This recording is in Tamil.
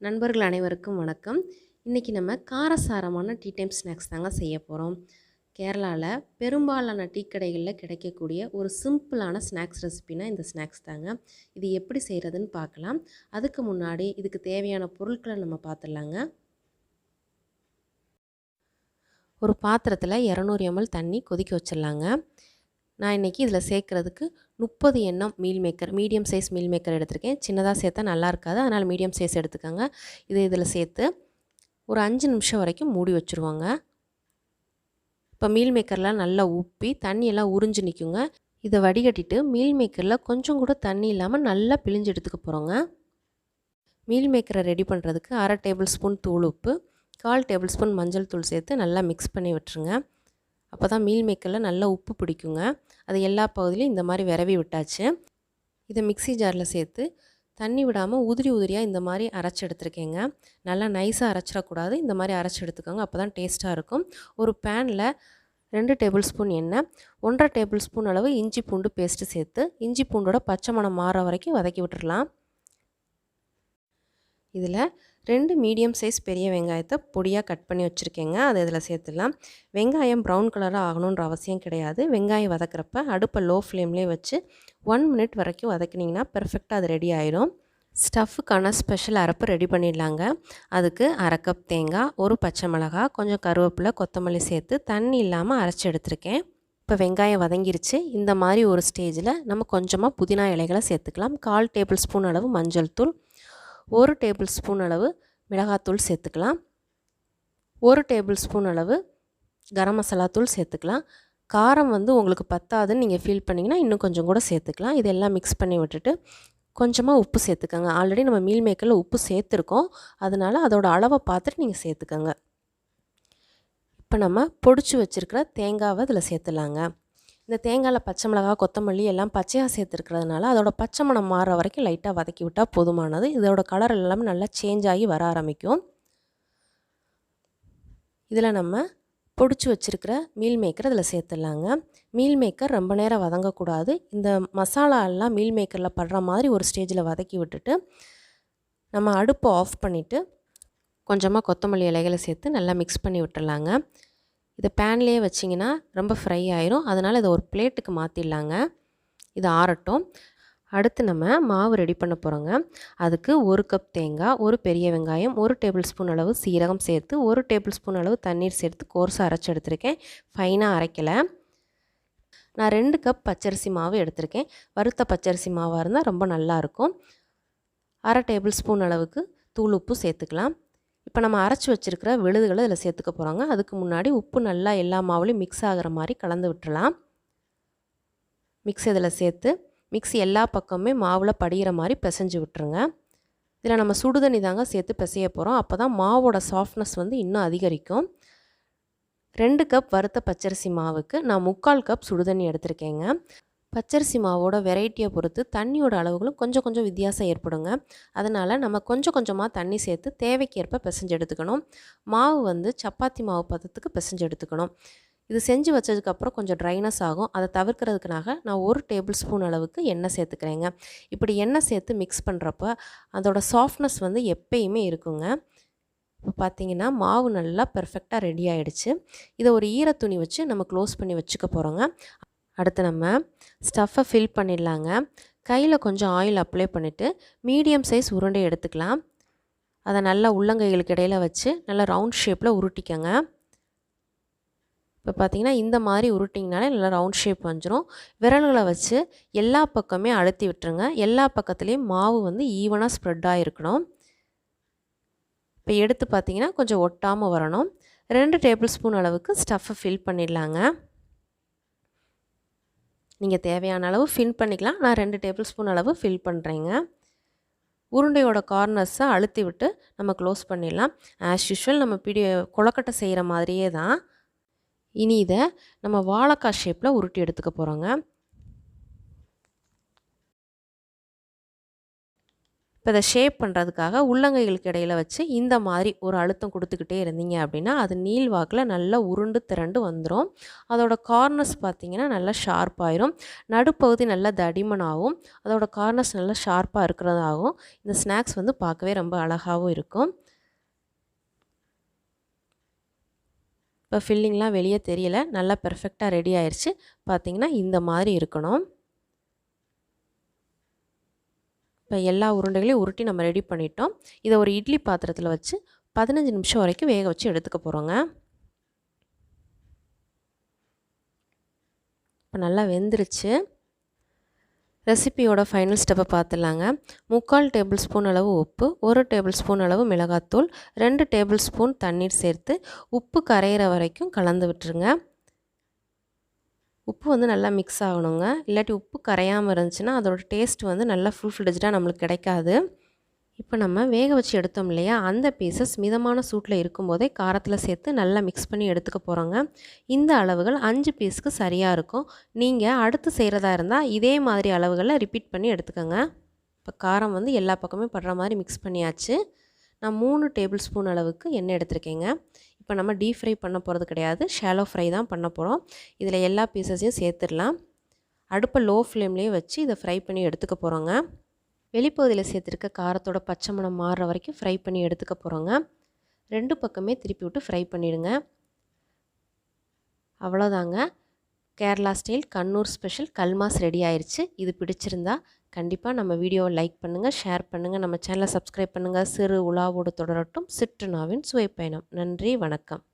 நண்பர்கள் அனைவருக்கும் வணக்கம். இன்றைக்கி நம்ம காரசாரமான டீ டைம் ஸ்நாக்ஸ் தாங்க செய்ய போகிறோம். கேரளாவில் பெரும்பாலான டீ கடைகளில் கிடைக்கக்கூடிய ஒரு சிம்பிளான ஸ்நாக்ஸ் ரெசிபினா இந்த ஸ்நாக்ஸ் தாங்க. இது எப்படி செய்கிறதுன்னு பார்க்கலாம். அதுக்கு முன்னாடி இதுக்கு தேவையான பொருட்களை நம்ம பார்த்துடலாங்க. ஒரு பாத்திரத்தில் 200 ml தண்ணி கொதிக்க வச்சிடலாங்க. நான் இன்றைக்கி இதில் சேர்க்குறதுக்கு 30 எண்ணம் meal maker, medium size meal maker எடுத்திருக்கேன். சின்னதாக சேர்த்தா நல்லா இருக்காது, அதனால் மீடியம் சைஸ் எடுத்துக்கோங்க. இதில் சேர்த்து ஒரு 5 நிமிஷம் வரைக்கும் மூடி வச்சுருவாங்க. இப்போ மீல் மேக்கர்லாம் நல்லா உப்பி தண்ணியெல்லாம் உறிஞ்சு நிற்குங்க. இதை வடிகட்டிட்டு மீல் மேக்கரில் கொஞ்சம் கூட தண்ணி இல்லாமல் நல்லா பிழிஞ்சு எடுத்துக்க போகிறோங்க. மீல் மேக்கரை ரெடி பண்ணுறதுக்கு 1/2 டேபிள் ஸ்பூன் தூள் உப்பு, 1/4 டேபிள் ஸ்பூன் மஞ்சள் தூள் சேர்த்து நல்லா மிக்ஸ் பண்ணி விட்டுருங்க. அப்போ தான் மீல் மேக்கரில் நல்லா உப்பு பிடிக்குங்க. அது எல்லா பகுதியிலையும் இந்த மாதிரி விரவி விட்டாச்சு. இதை மிக்ஸி ஜாரில் சேர்த்து தண்ணி விடாமல் உதிரி உதிரியாக இந்த மாதிரி அரைச்சி எடுத்துருக்கேங்க. நல்லா நைஸாக அரைச்சிடக்கூடாது, இந்த மாதிரி அரைச்சி எடுத்துக்கோங்க, அப்போ தான் டேஸ்ட்டாக இருக்கும். ஒரு பேனில் 2 டேபிள் ஸ்பூன் எண்ணெய், 1/2 டேபிள் ஸ்பூன் அளவு இஞ்சி பூண்டு பேஸ்ட்டு சேர்த்து இஞ்சி பூண்டோட பச்சை மணம் மாற வரைக்கும் வதக்கி விட்டுடலாம். இதில் 2 மீடியம் சைஸ் பெரிய வெங்காயத்தை பொடியாக கட் பண்ணி வச்சுருக்கேங்க. அதை இதில் சேர்த்துடலாம். வெங்காயம் ப்ரௌன் கலராக ஆகணுன்ற அவசியம் கிடையாது. வெங்காயம் வதக்கிறப்ப அடுப்பை லோ ஃப்ளேம்லேயே வச்சு 1 மினிட் வரைக்கும் வதக்கினிங்கன்னா பெர்ஃபெக்டாக அது ரெடி ஆயிடும். ஸ்டஃப்புக்கான ஸ்பெஷல் அரைப்பு ரெடி பண்ணிடலாங்க. அதுக்கு 1/2 கப் தேங்காய், ஒரு பச்சை மிளகாய், கொஞ்சம் கருவேப்பிலை, கொத்தமல்லி சேர்த்து தண்ணி இல்லாமல் அரைச்சி எடுத்துருக்கேன். இப்போ வெங்காயம் வதங்கிருச்சு. இந்த மாதிரி ஒரு ஸ்டேஜில் நம்ம கொஞ்சமாக புதினா இலைகளை சேர்த்துக்கலாம். 1/4 டேபிள் ஸ்பூன் அளவு மஞ்சள் தூள், 1 டேபிள் ஸ்பூன் அளவு மிளகாத்தூள் சேர்த்துக்கலாம். 1 டேபிள் ஸ்பூன் அளவு கரம் மசாலா தூள் சேர்த்துக்கலாம். காரம் உங்களுக்கு பத்தாதுன்னு நீங்கள் ஃபீல் பண்ணிங்கன்னா இன்னும் கொஞ்சம் கூட சேர்த்துக்கலாம். இதெல்லாம் மிக்ஸ் பண்ணி விட்டுட்டு கொஞ்சமாக உப்பு சேர்த்துக்கோங்க. ஆல்ரெடி நம்ம மீல் மேக்கரில் உப்பு சேர்த்துருக்கோம், அதனால் அதோட அளவை பார்த்துட்டு நீங்கள் சேர்த்துக்கோங்க. இப்போ நம்ம பொடிச்சு வச்சுருக்கிற தேங்காவை இதில் சேர்த்துலாங்க. இந்த தேங்காயில் பச்சை மிளகாய், கொத்தமல்லி எல்லாம் பச்சையாக சேர்த்துருக்கிறதுனால அதோட பச்சை மணம் மாற வரைக்கும் லைட்டாக வதக்கி விட்டால் போதுமானது. இதோட கலர் எல்லாமே நல்லா சேஞ்ச் ஆகி வர ஆரம்பிக்கும். இதில் நம்ம பொடிச்சு வச்சுருக்கிற மீல் மேக்கர் இதில் சேர்த்துடலாங்க. மீல் மேக்கர் ரொம்ப நேரம் வதங்கக்கூடாது. இந்த மசாலா எல்லாம் மீல் மேக்கரில் படுற மாதிரி ஒரு ஸ்டேஜில் வதக்கி விட்டுட்டு நம்ம அடுப்பை ஆஃப் பண்ணிவிட்டு கொஞ்சமாக கொத்தமல்லி இலைகளை சேர்த்து நல்லா மிக்ஸ் பண்ணி விட்டுடலாங்க. இதை பேன்லேயே வச்சிங்கன்னா ரொம்ப ஃப்ரை ஆயிரும், அதனால் இதை ஒரு பிளேட்டுக்கு மாற்றிடலாங்க. இது ஆறட்டும். அடுத்து நம்ம மாவு ரெடி பண்ண போகிறோங்க. அதுக்கு 1 கப் தேங்காய், 1 பெரிய வெங்காயம், 1 டேபிள் ஸ்பூன் அளவு சீரகம் சேர்த்து 1 டேபிள் ஸ்பூன் அளவு தண்ணீர் சேர்த்து கோர்ஸாக அரைச்சி எடுத்திருக்கேன். ஃபைனாக அரைக்கலை. நான் 2 கப் பச்சரிசி மாவு எடுத்திருக்கேன். வறுத்த பச்சரிசி மாவாக இருந்தால் ரொம்ப நல்லாயிருக்கும். 1/2 டேபிள் ஸ்பூன் அளவுக்கு தூள் உப்பு சேர்த்துக்கலாம். இப்போ நம்ம அரைச்சி வச்சுருக்கிற விழுதுகளை இதில் சேர்த்துக்க போகிறோங்க. அதுக்கு முன்னாடி உப்பு நல்லா எல்லா மாவுலையும் மிக்ஸ் ஆகிற மாதிரி கலந்து விட்டுறலாம். மிக்ஸ் இதில் சேர்த்து மிக்ஸி எல்லா பக்கமுமே மாவில் படிகிற மாதிரி பிசைஞ்சு விட்டுருங்க. இதில் நம்ம சுடுதண்ணி தாங்க சேர்த்து பிசைய போகிறோம். அப்போ தான் மாவோட சாஃப்ட்னஸ் இன்னும் அதிகரிக்கும். 2 கப் வறுத்த பச்சரிசி மாவுக்கு நான் 3/4 கப் சுடுதண்ணி எடுத்திருக்கேங்க. பச்சரிசி மாவோட வெரைட்டியை பொறுத்து தண்ணியோட அளவுகளும் கொஞ்சம் கொஞ்சம் வித்தியாசம் ஏற்படுங்க. அதனால் நம்ம கொஞ்சம் கொஞ்சமாக தண்ணி சேர்த்து தேவைக்கு ஏற்ப பிசைஞ்சு எடுத்துக்கணும். மாவு சப்பாத்தி மாவு பதத்துக்கு பிசைஞ்சு எடுத்துக்கணும். இது செஞ்சு வச்சதுக்கப்புறம் கொஞ்சம் ட்ரைனஸ் ஆகும். அதை தவிர்க்கிறதுக்காக நான் 1 டேபிள் ஸ்பூன் அளவுக்கு எண்ணெய் சேர்த்துக்கிறேங்க. இப்படி எண்ணெய் சேர்த்து மிக்ஸ் பண்ணுறப்ப அதோட சாஃப்ட்னஸ் எப்பயுமே இருக்குங்க. இப்போ பார்த்திங்கன்னா மாவு நல்லா பெர்ஃபெக்டாக ரெடி ஆகிடுச்சு. இதை ஒரு ஈரத்துணி வச்சு நம்ம க்ளோஸ் பண்ணி வச்சுக்க போகிறோங்க. அடுத்து நம்ம ஸ்டஃப்பை ஃபில் பண்ணிடலாங்க. கையில் கொஞ்சம் ஆயில் அப்ளை பண்ணிவிட்டு மீடியம் சைஸ் உருண்டை எடுத்துக்கலாம். அதை நல்லா உள்ளங்கைகளுக்கு இடையில் வச்சு நல்லா ரவுண்ட் ஷேப்பில் உருட்டிக்கங்க. இப்போ பார்த்திங்கன்னா இந்த மாதிரி உருட்டிங்கனாலே நல்லா ரவுண்ட் ஷேப் வந்துடும். விரல்களை வச்சு எல்லா பக்கமே அழுத்தி விட்டுருங்க. எல்லா பக்கத்துலேயும் மாவு ஈவனாக ஸ்ப்ரெட்டாக இருக்கணும். இப்போ எடுத்து பார்த்திங்கன்னா கொஞ்சம் ஒட்டாமல் வரணும். 2 டேபிள் ஸ்பூன் அளவுக்கு ஸ்டஃப்பை ஃபில் பண்ணிடலாங்க. நீங்கள் தேவையான அளவு ஃபில் பண்ணிக்கலாம். நான் 2 டேபிள் ஸ்பூன் அளவு ஃபில் பண்ணுறேங்க. உருண்டையோட கார்னர்ஸை அழுத்தி விட்டு நம்ம க்ளோஸ் பண்ணிடலாம். ஆஸ் யூஷுவல் நம்ம கொழக்கட்டை செய்கிற மாதிரியே தான். இனி இதை நம்ம வாழைக்காய் ஷேப்பில் உருட்டி எடுத்துக்க போகிறோங்க. இப்போ இதை ஷேப் பண்ணுறதுக்காக உள்ளங்கைகளுக்கு இடையில வச்சு இந்த மாதிரி ஒரு அழுத்தம் கொடுத்துக்கிட்டே இருந்தீங்க அப்படின்னா அது நீள்வாக்கில் நல்லா உருண்டு திரண்டு வந்துடும். அதோட கார்னர்ஸ் பார்த்திங்கன்னா நல்லா ஷார்ப்பாயிரும். நடுப்பகுதி நல்லா தடிமனாகவும் அதோட கார்னர்ஸ் நல்லா ஷார்ப்பாக இருக்கிறதாகவும் இந்த ஸ்நாக்ஸ் வந்து பார்க்கவே ரொம்ப அழகாகவும் இருக்கும். இப்போ ஃபில்லிங்லாம் வெளியே தெரியல, நல்லா பெர்ஃபெக்டாக ரெடி ஆயிடுச்சு. பார்த்திங்கன்னா இந்த மாதிரி இருக்கணும். இப்போ எல்லா உருண்டைகளையும் உருட்டி நம்ம ரெடி பண்ணிட்டோம். இதை ஒரு இட்லி பாத்திரத்தில் வச்சு 15 நிமிஷம் வரைக்கும் வேக வச்சு எடுத்துக்க போகிறோங்க. இப்போ நல்லா வெந்துருச்சு. ரெசிபியோட ஃபைனல் ஸ்டெப்பை பார்த்துலாங்க. 3/4 டேபிள் ஸ்பூன் அளவு உப்பு, 1 டேபிள் ஸ்பூன் அளவு மிளகாத்தூள், 2 டேபிள் ஸ்பூன் தண்ணீர் சேர்த்து உப்பு கரையிற வரைக்கும் கலந்து விட்டுருங்க. உப்பு வந்து நல்லா மிக்ஸ் ஆகணுங்க. இல்லாட்டி உப்பு கரையாமல் இருந்துச்சுன்னா அதோட டேஸ்ட் வந்து நல்லா ஃபுல் ஃப்ளெட்ஜ்டாக நம்மளுக்கு கிடைக்காது. இப்போ நம்ம வேக வச்சு எடுத்தோம் இல்லையா, அந்த பீசஸ் மிதமான சூட்டில் இருக்கும்போதே காரத்தில் சேர்த்து நல்லா மிக்ஸ் பண்ணி எடுத்துக்க போகிறோங்க. இந்த அளவுகள் 5 பீஸுக்கு சரியாக இருக்கும். நீங்கள் அடுத்து செய்கிறதா இருந்தால் இதே மாதிரி அளவுகளில் ரிப்பீட் பண்ணி எடுத்துக்கோங்க. இப்போ காரம் வந்து எல்லா பக்கமே படுற மாதிரி மிக்ஸ் பண்ணியாச்சு. நான் 3 டேபிள் ஸ்பூன் அளவுக்கு எண்ணெய் எடுத்துருக்கேங்க. இப்போ நம்ம டீப் ஃப்ரை பண்ண போகிறது கிடையாது, ஷாலோ ஃப்ரை தான் பண்ண போகிறோம். இதில் எல்லா பீசஸையும் சேர்த்துடலாம். அடுப்பை லோ ஃப்ளேம்லேயே வச்சு இதை ஃப்ரை பண்ணி எடுத்துக்க போகிறோங்க. வெளிப்பகுதியில் சேர்த்துருக்க காரத்தோட பச்சை மணம் மாறுற வரைக்கும் ஃப்ரை பண்ணி எடுத்துக்க போகிறோங்க. 2 பக்கமே திருப்பி விட்டு ஃப்ரை பண்ணிவிடுங்க. அவ்வளோதாங்க, Kerala style Kannur special kalmas ready ஆயிடுச்சு. இது பிடிச்சிருந்தா கண்டிப்பாக நம்ம வீடியோவை லைக் பண்ணுங்கள், ஷேர் பண்ணுங்கள், நம்ம சேனலை சப்ஸ்கிரைப் பண்ணுங்கள். சிறு உலாவோடு தொடரட்டும் சிற்றுணாவின் சுவைப்பயணம். நன்றி, வணக்கம்.